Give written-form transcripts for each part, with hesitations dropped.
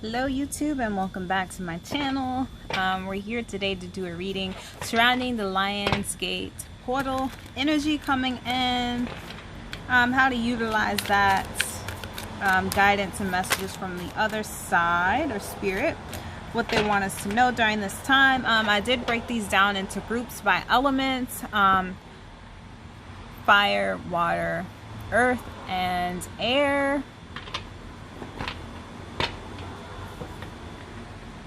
Hello YouTube, and welcome back to my channel. We're here today to do a reading surrounding the Lionsgate portal energy coming in, how to utilize that, guidance and messages from the other side or spirit, what they want us to know during this time. I did break these down into groups by elements, fire, water, earth, and air.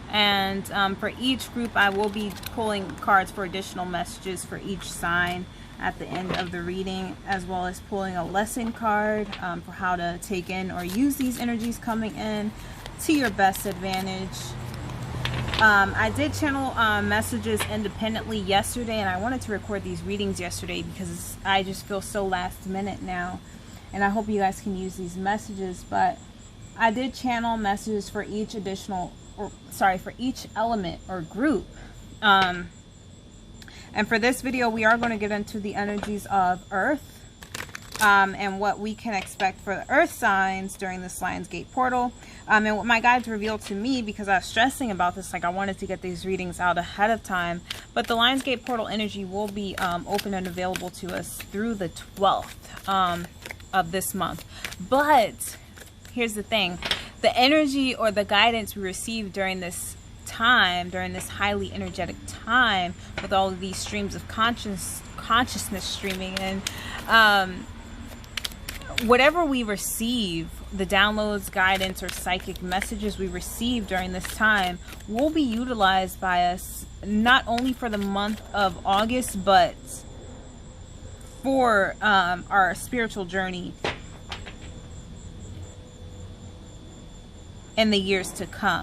And for each group, I will be pulling cards for additional messages for each sign at the end of the reading, as well as pulling a lesson card for how to take in or use these energies coming in to your best advantage. I did channel messages independently yesterday, and I wanted to record these readings yesterday because I just feel so last minute now, and I hope you guys can use these messages. But I did channel messages for each for each element or group. And for this video, we are going to get into the energies of Earth, and what we can expect for the Earth signs during this Lionsgate portal. And what my guides revealed to me, because I was stressing about this, like I wanted to get these readings out ahead of time, but the Lionsgate portal energy will be open and available to us through the 12th of this month. But here's the thing. The energy or the guidance we receive during this time, during this highly energetic time, with all of these streams of consciousness streaming in, whatever we receive, the downloads, guidance, or psychic messages we receive during this time will be utilized by us not only for the month of August, but for our spiritual journey in the years to come.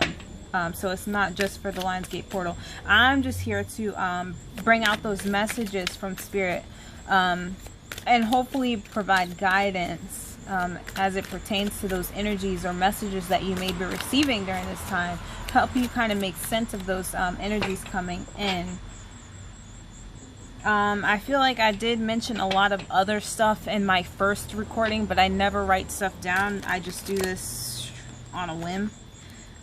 So it's not just for the Lionsgate portal. I'm just here to bring out those messages from Spirit, and hopefully provide guidance as it pertains to those energies or messages that you may be receiving during this time. Help you kind of make sense of those energies coming in. I feel like I did mention a lot of other stuff in my first recording, but I never write stuff down. I just do this on a whim.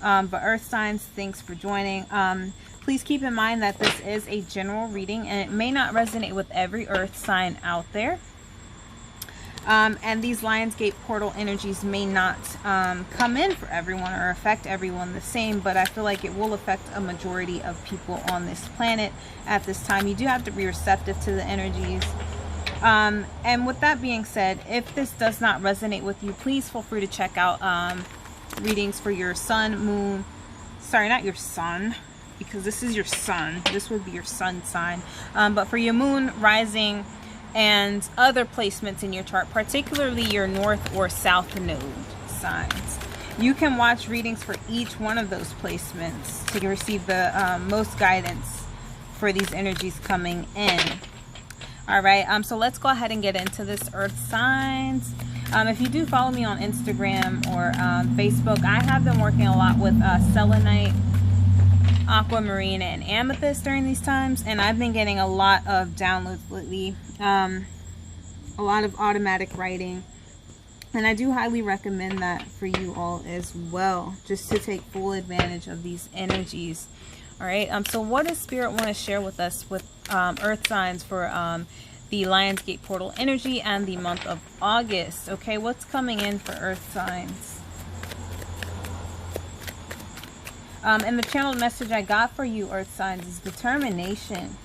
But Earth signs, thanks for joining. Please keep in mind that this is a general reading, and it may not resonate with every Earth sign out there. And these Lionsgate portal energies may not come in for everyone or affect everyone the same, but I feel like it will affect a majority of people on this planet at this time. You do have to be receptive to the energies. And with that being said, if this does not resonate with you, please feel free to check out readings for your sun, moon, sorry, not your sun, because this is your sun, this would be your sun sign, but for your moon, rising, and other placements in your chart, particularly your north or south node signs. You can watch readings for each one of those placements to receive the most guidance for these energies coming in. All right, so let's go ahead and get into this Earth signs. If you do follow me on Instagram or Facebook, I have been working a lot with selenite, aquamarine, and amethyst during these times, and I've been getting a lot of downloads lately, a lot of automatic writing, and I do highly recommend that for you all as well, just to take full advantage of these energies. All right, so what does Spirit want to share with us with Earth signs for the Lionsgate portal energy and the month of August? Okay, what's coming in for Earth signs? And the channeled message I got for you, Earth signs, is determination.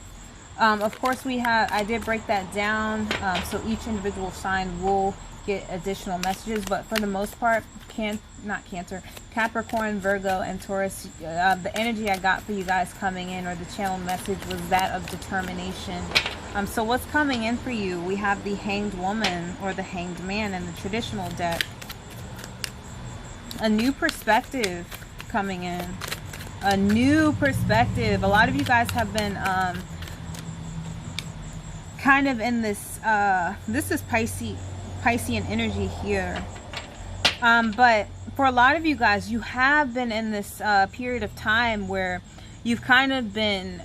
Of course, I did break that down, so each individual sign will get additional messages, but for the most part, Capricorn, Virgo, and Taurus, the energy I got for you guys coming in, or the channeled message, was that of determination. So what's coming in for you? We have the Hanged Woman or the Hanged Man in the traditional deck. A new perspective coming in. A new perspective. A lot of you guys have been kind of in this, this is Piscean energy here. But for a lot of you guys, you have been in this period of time where you've kind of been,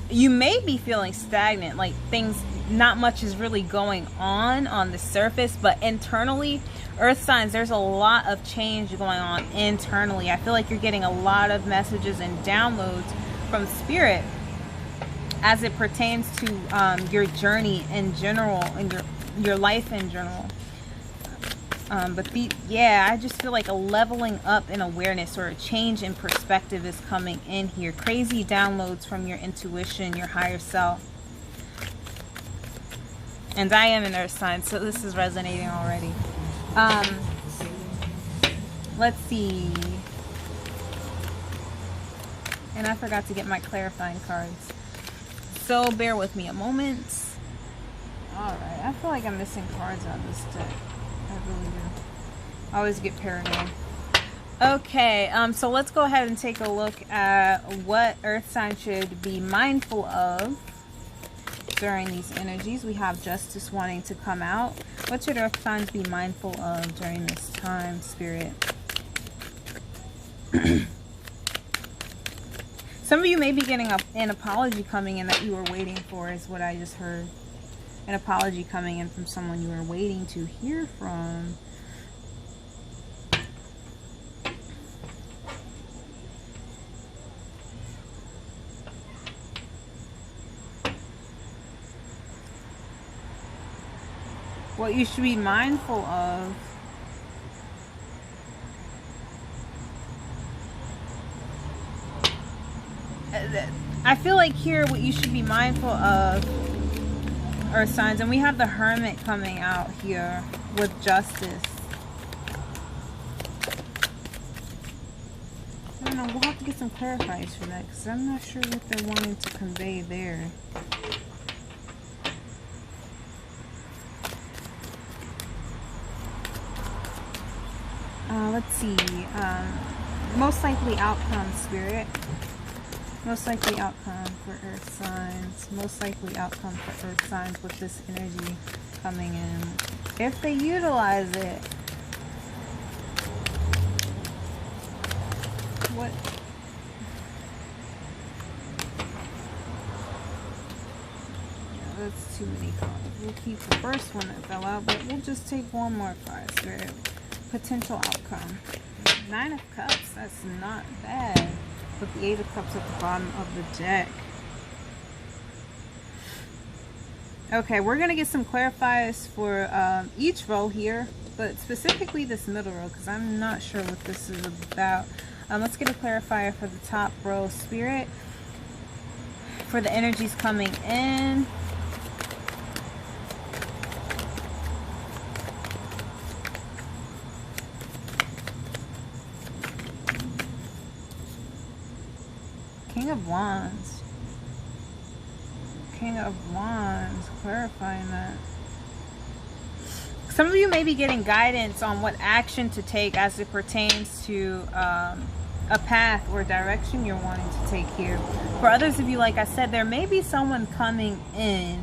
you may be feeling stagnant, like things, not much is really going on the surface, but internally Earth signs, there's a lot of change going on internally. I feel like you're getting a lot of messages and downloads from spirit as it pertains to your journey in general and your life in general. Yeah, I just feel like a leveling up in awareness or a change in perspective is coming in here. Crazy downloads from your intuition, your higher self. And I am an earth sign, so this is resonating already. Let's see. And I forgot to get my clarifying cards, so bear with me a moment. Alright, I feel like I'm missing cards on this deck. I really do. I always get paranoid. Okay, so let's go ahead and take a look at what earth sign should be mindful of during these energies. We have justice wanting to come out. What should earth signs be mindful of during this time, spirit? Some of you may be getting an apology coming in that you were waiting for, is what I just heard. An apology coming in from someone you were waiting to hear from. What you should be mindful of. I feel like here what you should be mindful of, earth signs, and we have the Hermit coming out here with justice. I don't know, we'll have to get some clarifiers for that because I'm not sure what they're wanting to convey there. Let's see. Most likely outcome, spirit. Most likely outcome for earth signs. Most likely outcome for earth signs with this energy coming in. If they utilize it. What? Yeah, that's too many cards. We'll keep the first one that fell out, but we'll just take one more card, spirit. Potential outcome. 9 of Cups. That's not bad. With the 8 of Cups at the bottom of the deck. Okay, we're going to get some clarifiers for each row here, but specifically this middle row because I'm not sure what this is about. Let's get a clarifier for the top row, spirit. For the energies coming in. King of Wands. King of Wands. Clarifying that. Some of you may be getting guidance on what action to take as it pertains to a path or direction you're wanting to take here. For others of you, like I said, there may be someone coming in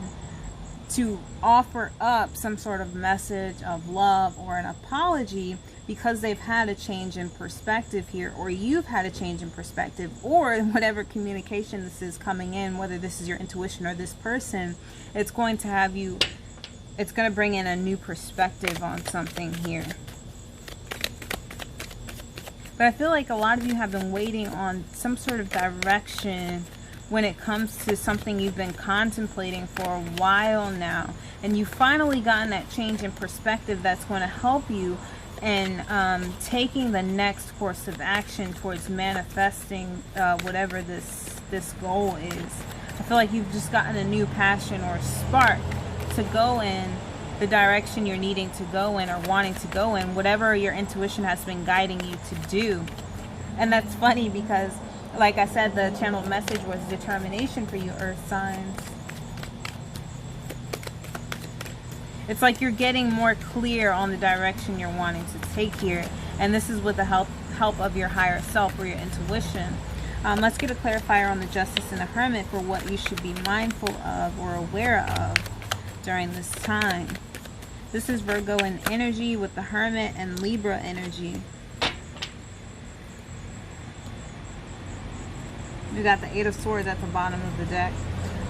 to offer up some sort of message of love or an apology because they've had a change in perspective here, or you've had a change in perspective, or whatever communication this is coming in, whether this is your intuition or this person, it's going to have you, it's going to bring in a new perspective on something here. But I feel like a lot of you have been waiting on some sort of direction when it comes to something you've been contemplating for a while now. And you've finally gotten that change in perspective that's going to help you in taking the next course of action towards manifesting whatever this goal is. I feel like you've just gotten a new passion or spark to go in the direction you're needing to go in or wanting to go in, whatever your intuition has been guiding you to do. And that's funny because, like I said, the channeled message was determination for you, earth signs. It's like you're getting more clear on the direction you're wanting to take here. And this is with the help of your higher self or your intuition. Let's get a clarifier on the Justice and the Hermit for what you should be mindful of or aware of during this time. This is Virgo in energy with the Hermit and Libra energy. We got the 8 of Swords at the bottom of the deck.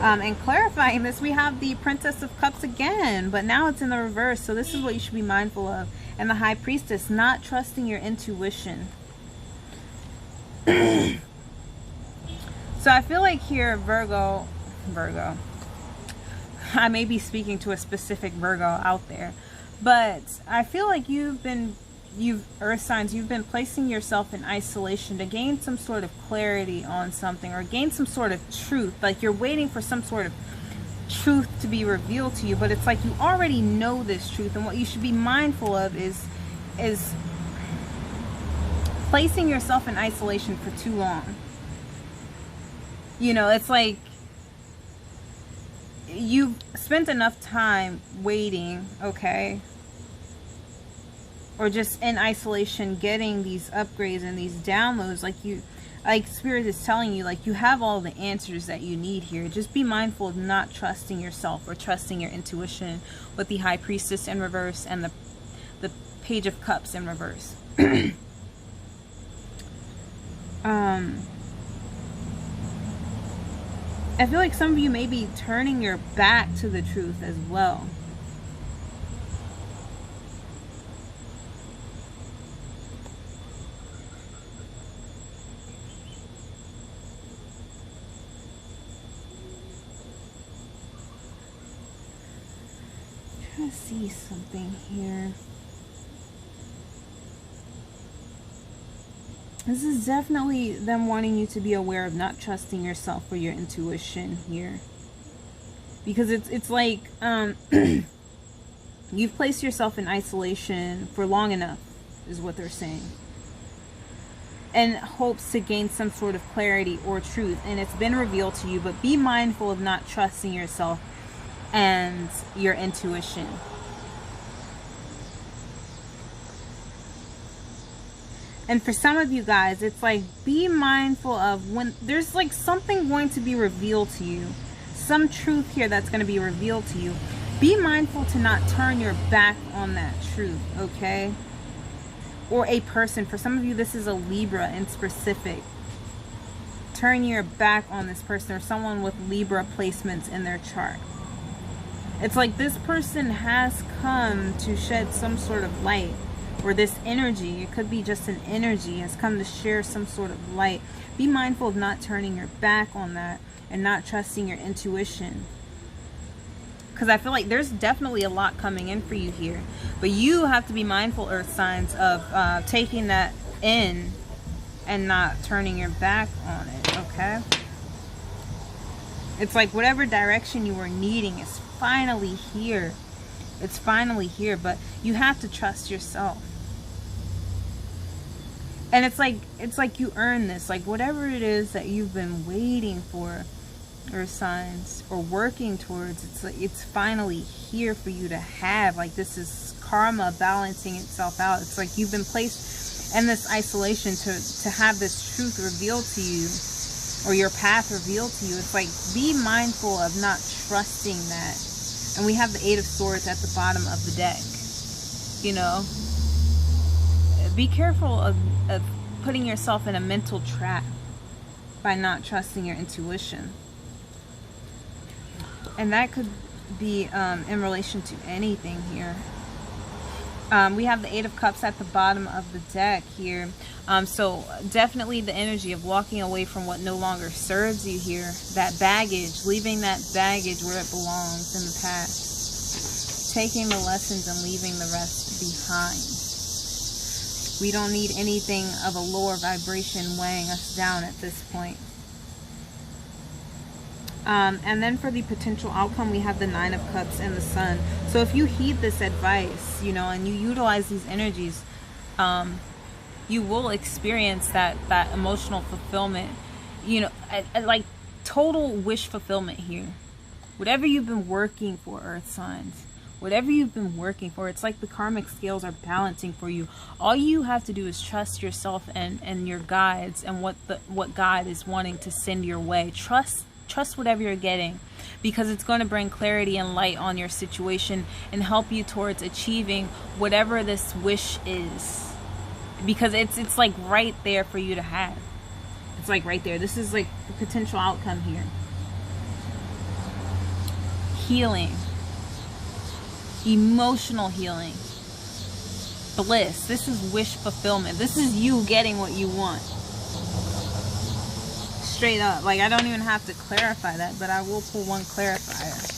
And clarifying this, we have the Princess of Cups again, but now it's in the reverse. So this is what you should be mindful of. And the High Priestess, not trusting your intuition. So I feel like here, Virgo, I may be speaking to a specific Virgo out there, but I feel like Earth signs, you've been placing yourself in isolation to gain some sort of clarity on something, or gain some sort of truth. Like you're waiting for some sort of truth to be revealed to you, but it's like you already know this truth, and what you should be mindful of is placing yourself in isolation for too long. You know, it's like you've spent enough time waiting, okay, or just in isolation getting these upgrades and these downloads. Like Spirit is telling you, like, you have all the answers that you need here. Just be mindful of not trusting yourself or trusting your intuition with the High Priestess in reverse and the Page of Cups in reverse. I feel like some of you may be turning your back to the truth as well. I'm trying to see something here. This is definitely them wanting you to be aware of not trusting yourself or your intuition here. Because it's like you've placed yourself in isolation for long enough, is what they're saying. In hopes to gain some sort of clarity or truth. And it's been revealed to you, but be mindful of not trusting yourself and your intuition. And for some of you guys, it's like, be mindful of when there's like something going to be revealed to you. Some truth here that's going to be revealed to you. Be mindful to not turn your back on that truth, okay? Or a person. For some of you, this is a Libra in specific. Turn your back on this person or someone with Libra placements in their chart. It's like this person has come to shed some sort of light. Or this energy, it could be just an energy, has come to share some sort of light. Be mindful of not turning your back on that and not trusting your intuition. Because I feel like there's definitely a lot coming in for you here. But you have to be mindful, Earth signs, of taking that in and not turning your back on it, okay? It's like whatever direction you were needing is finally here. It's finally here, but you have to trust yourself. And it's like you earn this. Like whatever it is that you've been waiting for, Earth signs, or working towards, it's like it's finally here for you to have. Like this is karma balancing itself out. It's like you've been placed in this isolation to have this truth revealed to you, or your path revealed to you. It's like, be mindful of not trusting that. And we have the Eight of Swords at the bottom of the deck. You know, be careful of putting yourself in a mental trap by not trusting your intuition. And that could be in relation to anything here. We have the Eight of Cups at the bottom of the deck here. So definitely the energy of walking away from what no longer serves you here. That baggage, leaving that baggage where it belongs in the past. Taking the lessons and leaving the rest behind. We don't need anything of a lower vibration weighing us down at this point. And then for the potential outcome, we have the Nine of Cups and the Sun. So if you heed this advice, you know, and you utilize these energies, you will experience that emotional fulfillment, you know, like total wish fulfillment here. Whatever you've been working for, Earth signs, whatever you've been working for, it's like the karmic scales are balancing for you. All you have to do is trust yourself and your guides and what God is wanting to send your way. Trust whatever you're getting, because it's going to bring clarity and light on your situation and help you towards achieving whatever this wish is, because it's like right there for you to have. It's like right there. This is like the potential outcome here. Healing, emotional healing, bliss. This is wish fulfillment. This is you getting what you want. Straight up. Like, I don't even have to clarify that, but I will pull one clarifier. Let's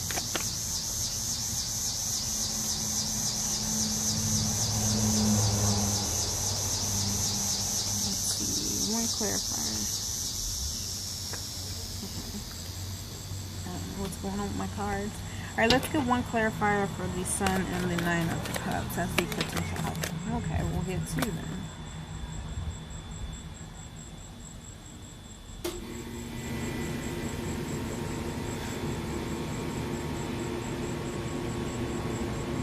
see. One clarifier. Okay. I don't know what's going on with my cards. Alright, let's get one clarifier for the Sun and the Nine of the Cups as the potential outcome. Okay, we'll get two then.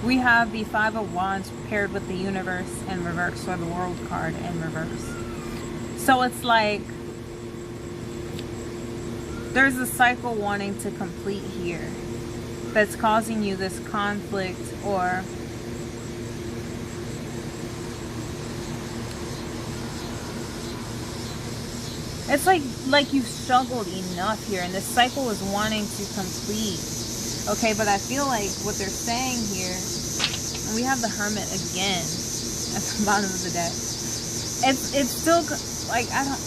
We have the Five of Wands paired with the Universe in reverse, or the World card in reverse. So it's like there's a cycle wanting to complete here that's causing you this conflict, or it's like you've struggled enough here and this cycle is wanting to complete. Okay, but I feel like what they're saying here, and we have the Hermit again at the bottom of the deck. It's still like, I don't.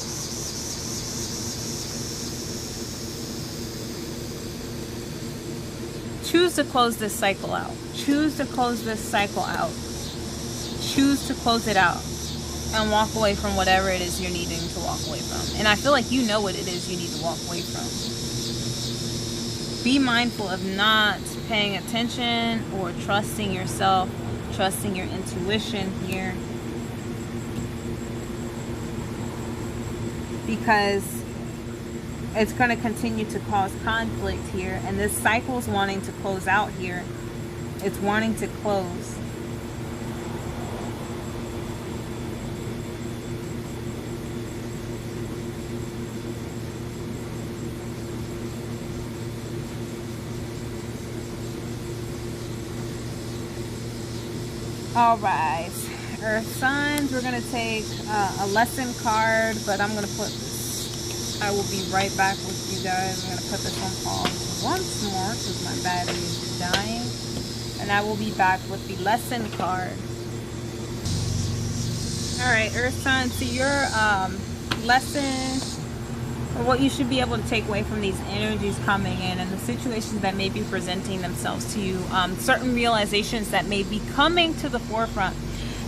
Choose to close this cycle out. Choose to close this cycle out. Choose to close it out and walk away from whatever it is you're needing to walk away from. And I feel like you know what it is you need to walk away from. Be mindful of not paying attention or trusting yourself, trusting your intuition here. Because it's going to continue to cause conflict here. And this cycle is wanting to close out here. It's wanting to close. All right, Earth signs, we're going to take a lesson card, but I'm going to put this, I will be right back with you guys. I'm going to put this on pause once more because my battery is dying. And I will be back with the lesson card. All right, Earth signs, so your lesson, or what you should be able to take away from these energies coming in and the situations that may be presenting themselves to you, certain realizations that may be coming to the forefront.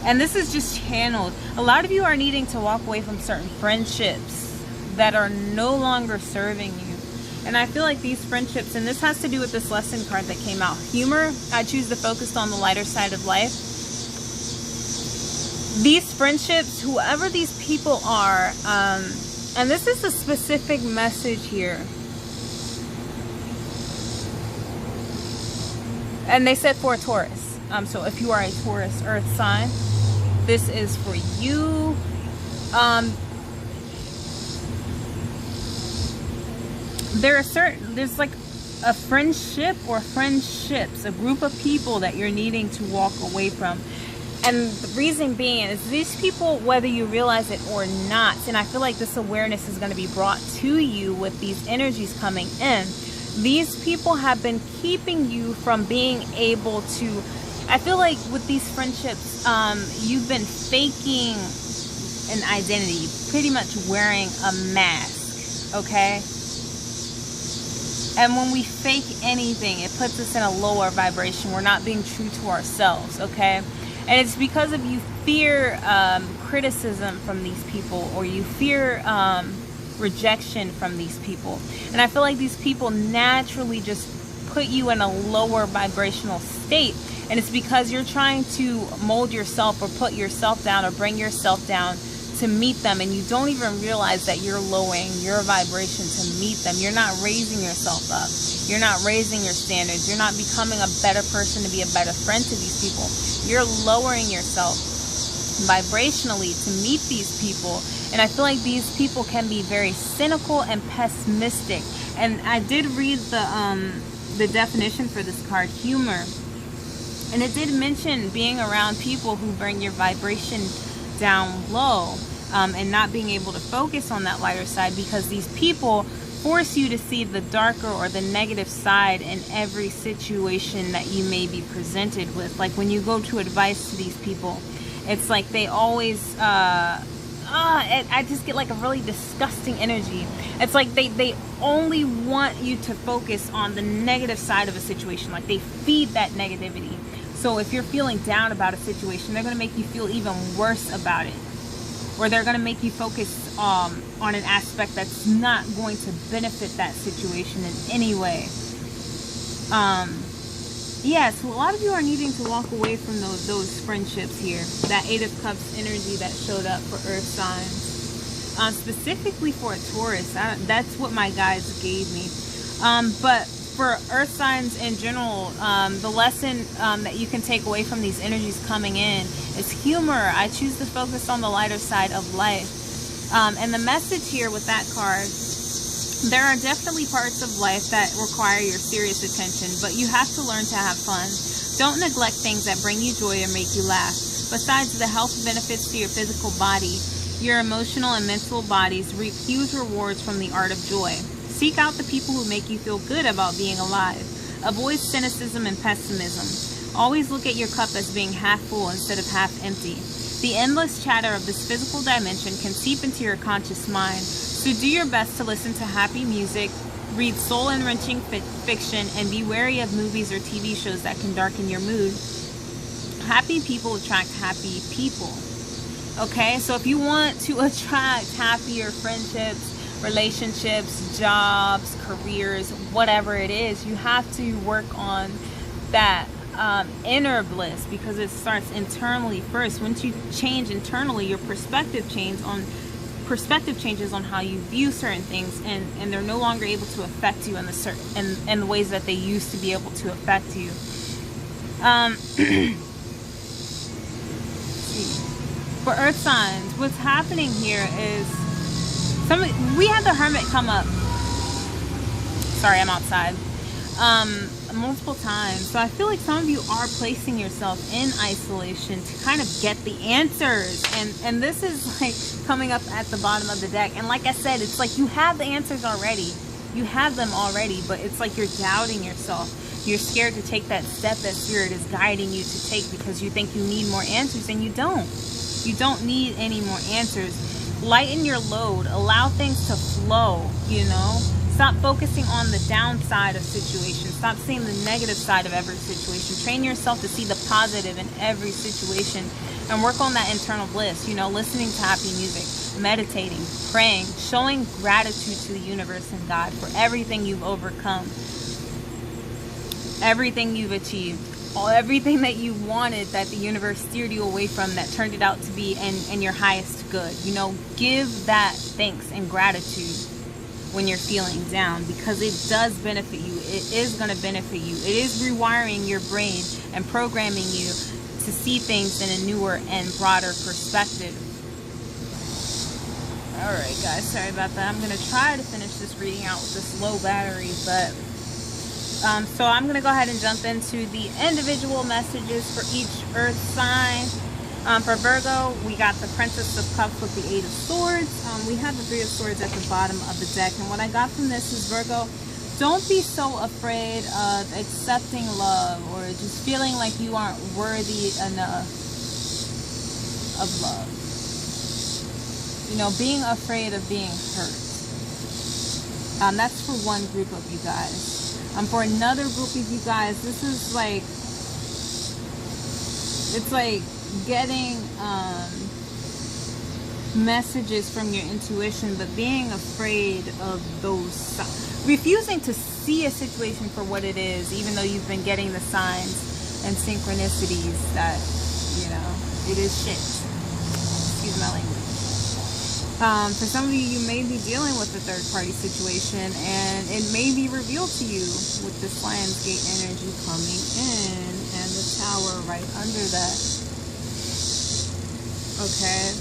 And this is just channeled. A lot of you are needing to walk away from certain friendships that are no longer serving you. And I feel like these friendships, and this has to do with this lesson card that came out, humor. I choose to focus on the lighter side of life. These friendships, whoever these people are, and this is a specific message here. And they said for a Taurus. So if you are a Taurus Earth sign, this is for you. There's like a friendship or friendships, a group of people that you're needing to walk away from. And the reason being is these people, whether you realize it or not, and I feel like this awareness is going to be brought to you with these energies coming in. These people have been keeping you from being able to, I feel like with these friendships, you've been faking an identity, pretty much wearing a mask, okay? And when we fake anything, it puts us in a lower vibration. We're not being true to ourselves, okay? And it's because of you fear criticism from these people, or you fear rejection from these people. And I feel like these people naturally just put you in a lower vibrational state. And it's because you're trying to mold yourself or put yourself down or bring yourself down to meet them. And you don't even realize that you're lowering your vibration to meet them. You're not raising yourself up. You're not raising your standards. You're not becoming a better person to be a better friend to these people. You're lowering yourself vibrationally to meet these people. And I feel like these people can be very cynical and pessimistic. And I did read the definition for this card, humor. And it did mention being around people who bring your vibration down low, and not being able to focus on that lighter side, because these people force you to see the darker or the negative side in every situation that you may be presented with. Like when you go to advice to these people It's like they always I just get like a really disgusting energy. It's like they only want you to focus on the negative side of a situation. Like they feed that negativity. So if you're feeling down about a situation, they're going to make you feel even worse about it. Or they're going to make you focus on an aspect that's not going to benefit that situation in any way. Yeah, so a lot of you are needing to walk away from those friendships here. That Eight of Cups energy that showed up for earth signs. Specifically for a Taurus. That's what my guides gave me. But for earth signs in general, the lesson that you can take away from these energies coming in is humor. I choose to focus on the lighter side of life. And the message here with that card, there are definitely parts of life that require your serious attention, but you have to learn to have fun. Don't neglect things that bring you joy or make you laugh. Besides the health benefits to your physical body, your emotional and mental bodies reap huge rewards from the art of joy. Seek out the people who make you feel good about being alive. Avoid cynicism and pessimism. Always look at your cup as being half full instead of half empty. The endless chatter of this physical dimension can seep into your conscious mind. So do your best to listen to happy music, read soul-enriching fiction, and be wary of movies or TV shows that can darken your mood. Happy people attract happy people. Okay, so if you want to attract happier friendships, relationships, jobs, careers, whatever it is, you have to work on that inner bliss, because it starts internally first. Once you change internally, your perspective changes on how you view certain things, and they're no longer able to affect you in the ways that they used to be able to affect you. For earth signs, what's happening here is we had the Hermit come up. Sorry, I'm outside. Multiple times. So I feel like some of you are placing yourself in isolation to kind of get the answers, and this is like coming up at the bottom of the deck. And like I said, it's like you have the answers already, you have them already, but it's like you're doubting yourself. You're scared to take that step that Spirit is guiding you to take, because you think you need more answers, and you don't need any more answers. Lighten your load, allow things to flow, you know. Stop focusing on the downside of situations. Stop seeing the negative side of every situation. Train yourself to see the positive in every situation, and work on that internal bliss. You know, listening to happy music, meditating, praying, showing gratitude to the universe and God for everything you've overcome, everything you've achieved, everything that you wanted that the universe steered you away from, that turned it out to be in your highest good. You know, give that thanks and gratitude when you're feeling down, because it does benefit you. It is going to benefit you. It is rewiring your brain and programming you to see things in a newer and broader perspective. Alright guys, sorry about that. I'm going to try to finish this reading out with this low battery, but so I'm going to go ahead and jump into the individual messages for each earth sign. For Virgo, we got the Princess of Cups with the Eight of Swords. We have the Three of Swords at the bottom of the deck. And what I got from this is, Virgo, don't be so afraid of accepting love, or just feeling like you aren't worthy enough of love. You know, being afraid of being hurt. That's for one group of you guys. For another group of you guys, this is like, it's like getting messages from your intuition, but being afraid of those, refusing to see a situation for what it is, even though you've been getting the signs and synchronicities that, you know, it is shit. Excuse my language. For some of you, you may be dealing with a third-party situation, and it may be revealed to you with this Lionsgate energy coming in and the Tower right under that. Okay.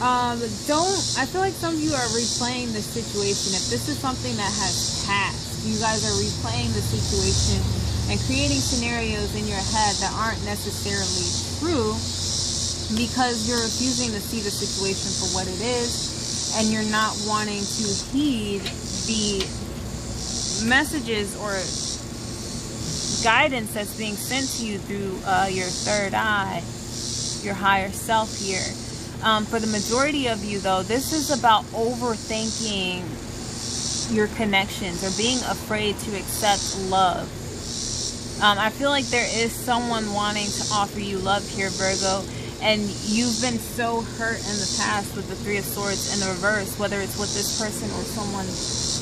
I feel like some of you are replaying this situation. If this is something that has passed, you guys are replaying the situation and creating scenarios in your head that aren't necessarily true, because you're refusing to see the situation for what it is, and you're not wanting to heed the messages or guidance that's being sent to you through your third eye, your higher self here. For the majority of you, though, this is about overthinking your connections or being afraid to accept love. I feel like there is someone wanting to offer you love here, Virgo, and you've been so hurt in the past with the Three of Swords in the reverse, whether it's with this person or someone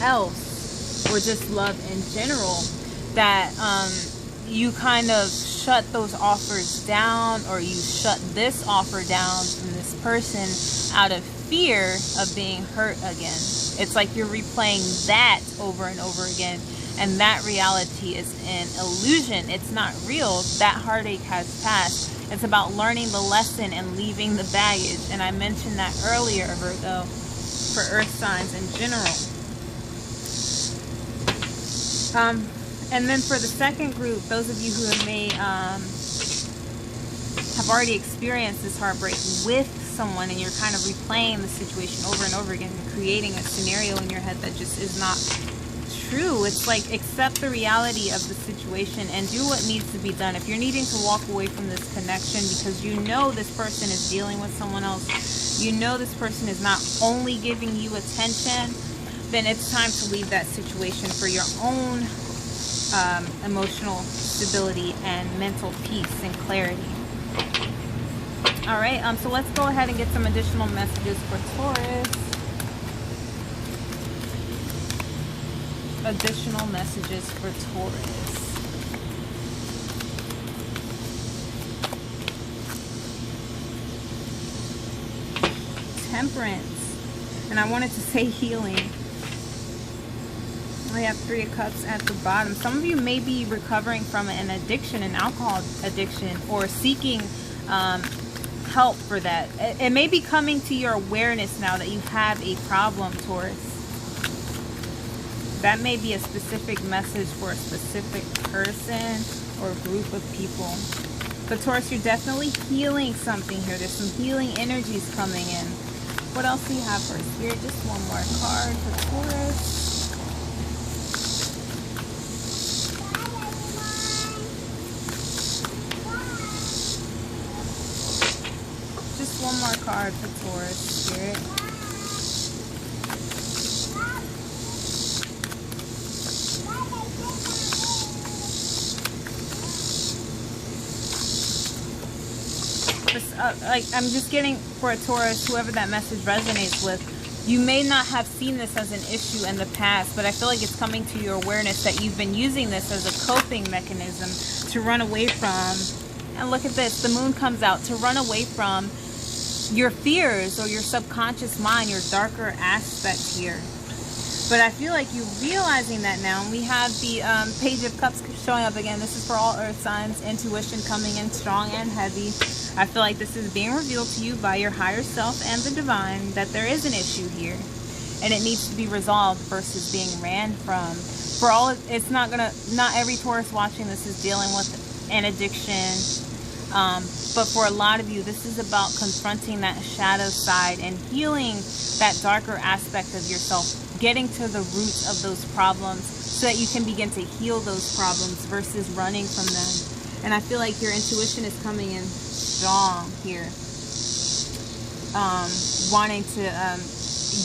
else, or just love in general, that you kind of shut those offers down, or you shut this offer down from this person out of fear of being hurt again. It's like you're replaying that over and over again, and that reality is an illusion. It's not real. That heartache has passed. It's about learning the lesson and leaving the baggage. And I mentioned that earlier, Virgo, for earth signs in general. And then for the second group, those of you who have already experienced this heartbreak with someone, and you're kind of replaying the situation over and over again and creating a scenario in your head that just is not true. It's like, accept the reality of the situation and do what needs to be done. If you're needing to walk away from this connection because you know this person is dealing with someone else, you know this person is not only giving you attention, then it's time to leave that situation for your own emotional stability and mental peace and clarity. All right, so let's go ahead and get some additional messages for Taurus. Additional messages for Taurus. Temperance. And I wanted to say healing. I have Three of Cups at the bottom. Some of you may be recovering from an addiction, an alcohol addiction, or seeking help for that. It may be coming to your awareness now that you have a problem, Taurus. That may be a specific message for a specific person or group of people. But Taurus, you're definitely healing something here. There's some healing energies coming in. What else do you have for Spirit? Just one more card for Taurus. Just one more card for Taurus, Spirit. I'm just getting for a Taurus, whoever that message resonates with, you may not have seen this as an issue in the past, but I feel like it's coming to your awareness that you've been using this as a coping mechanism to run away from, and look at this, the moon comes out, to run away from your fears or your subconscious mind, your darker aspect here. But I feel like you're realizing that now. And we have the Page of Cups showing up again. This is for all earth signs. Intuition coming in strong and heavy. I feel like this is being revealed to you by your higher self and the divine that there is an issue here. And it needs to be resolved versus being ran from. For all, it's not every Taurus watching this is dealing with an addiction. But for a lot of you, this is about confronting that shadow side and healing that darker aspect of yourself, getting to the roots of those problems so that you can begin to heal those problems versus running from them. And I feel like your intuition is coming in strong here, wanting to,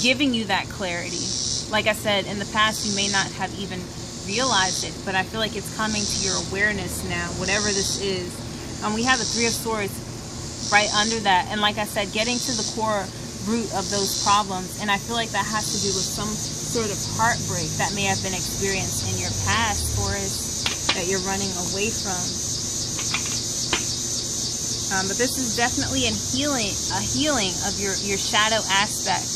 giving you that clarity. Like I said, in the past, you may not have even realized it, but I feel like it's coming to your awareness now, whatever this is. We have the Three of Swords right under that. And like I said, getting to the core root of those problems. And I feel like that has to do with some sort of heartbreak that may have been experienced in your past, Taurus, that you're running away from. But this is definitely a healing of your shadow aspect.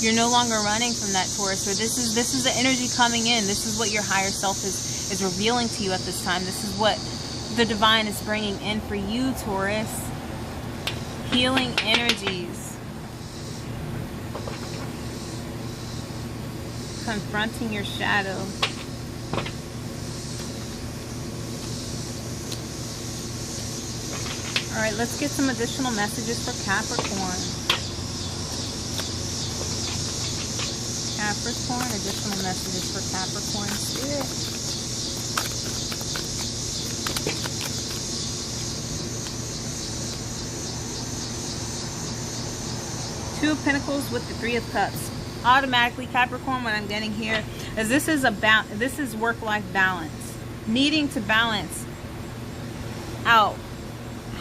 You're no longer running from that, Taurus. Or this is the energy coming in. This is what your higher self is revealing to you at this time. This is what the divine is bringing in for you, Taurus. Healing energies. Confronting your shadow. All right, let's get some additional messages for Capricorn. Capricorn, additional messages for Capricorn Spirit. Two of Pentacles with the Three of Cups. Automatically, Capricorn, what I'm getting here is this is work-life balance. Needing to balance out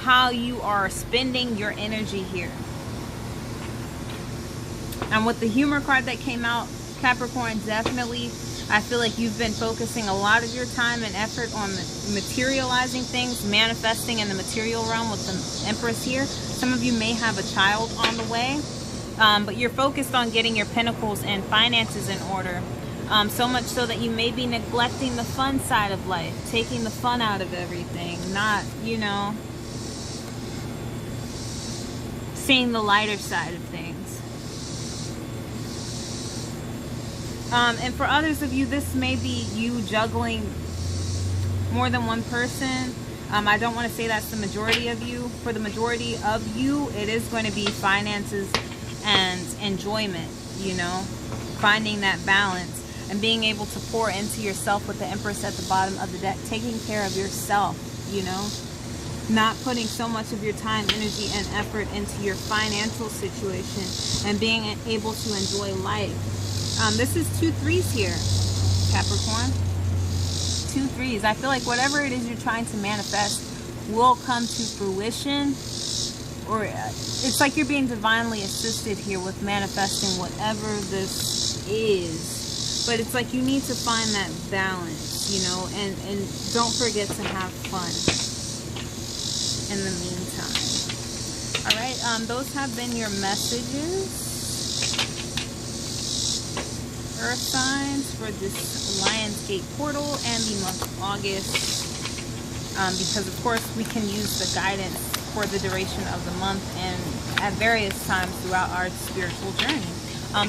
how you are spending your energy here. And with the humor card that came out, Capricorn, definitely, I feel like you've been focusing a lot of your time and effort on materializing things, manifesting in the material realm with the Empress here. Some of you may have a child on the way, but you're focused on getting your pentacles and finances in order. So much so that you may be neglecting the fun side of life, taking the fun out of everything, not, you know, seeing the lighter side of things. And for others of you, this may be you juggling more than one person. I don't want to say that's the majority of you. For the majority of you, it is going to be finances and enjoyment, you know, finding that balance and being able to pour into yourself with the Empress at the bottom of the deck, taking care of yourself, you know, not putting so much of your time, energy, and effort into your financial situation and being able to enjoy life. This is 2 3s here, Capricorn. 2 3s. I feel like whatever it is you're trying to manifest will come to fruition, or it's like you're being divinely assisted here with manifesting whatever this is. But it's like you need to find that balance, you know, and don't forget to have fun in the meantime. All right, those have been your messages, Earth signs, for this Lionsgate portal and the month of August, because of course we can use the guidance for the duration of the month and at various times throughout our spiritual journey.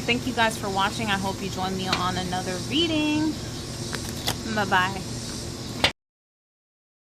Thank you guys for watching. I hope you join me on another reading. Bye bye.